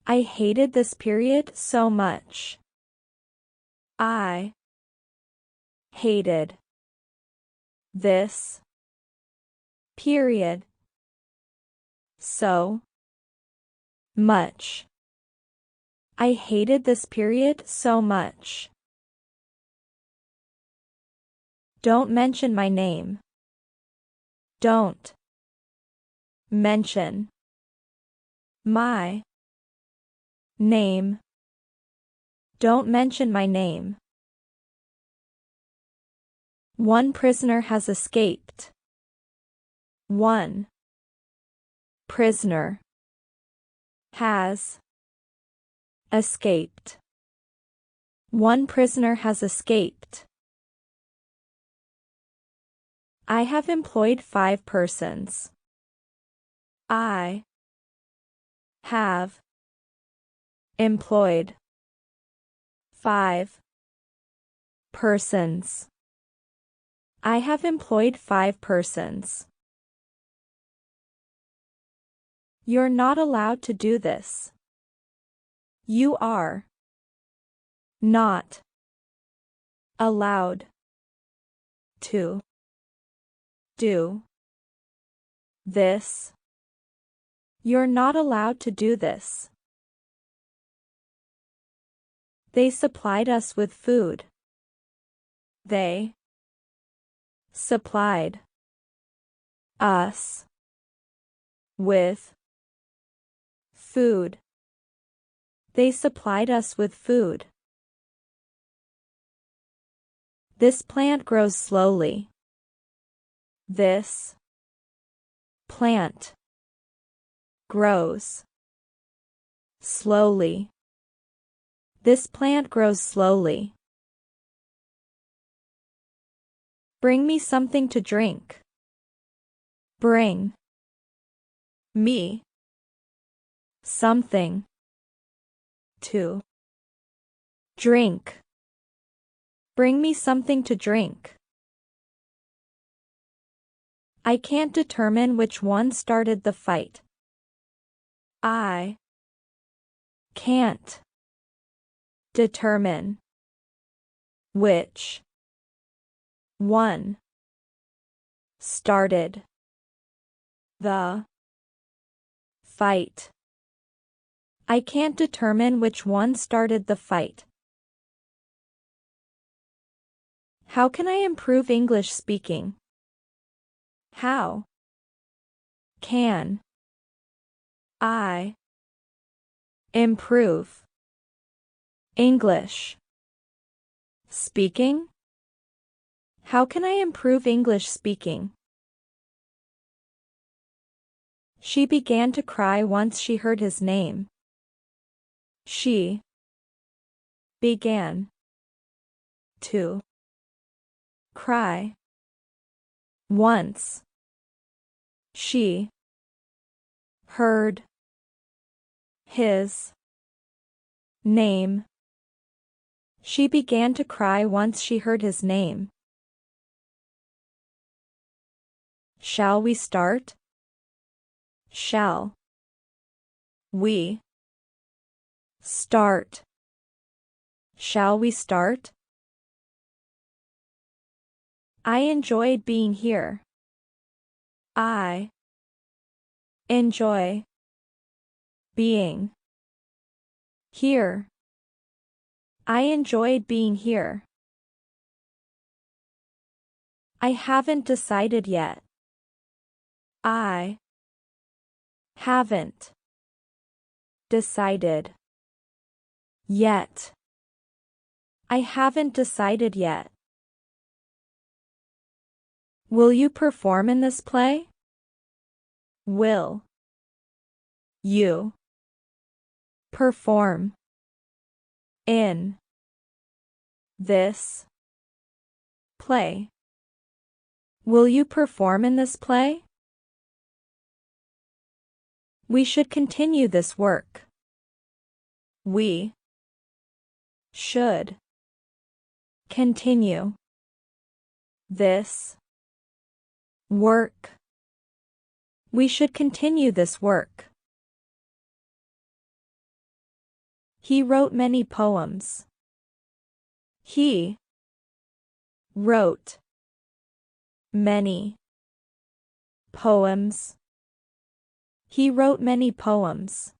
I hated this period so much. I hated this period so much. I hated this period so much. Don't mention my name. Don't mention my name. Don't mention my name. One prisoner has escaped. One prisoner has escaped. One prisoner has escaped. I have employed 5 persons. I have employed 5 persons. I have employed 5 persons. You're not allowed to do this. You are not allowed to do this. You're not allowed to do this. They supplied us with food. They supplied us with food. They supplied us with food. This plant grows slowly. This plant grows slowly. This plant grows slowly. Bring me something to drink. Bring me something to drink. Bring me something to drink. I can't determine which one started the fight. I can't determine which one started the fight. I can't determine which one started the fight. How can I improve English speaking? How can I improve English speaking? How can I improve English speaking? She began to cry once she heard his name. She began to cry once she heard his name. She began to cry once she heard his name. Shall we start? Shall we start? Shall we start? I enjoyed being here. I enjoy being here. I enjoyed being here. I haven't decided yet. I haven't decided yet. I haven't decided yet. Will you perform in this play? Will you perform in this play? Will you perform in this play? We should continue this work. We should continue this work. We should continue this work. He wrote many poems. He wrote many poems. He wrote many poems.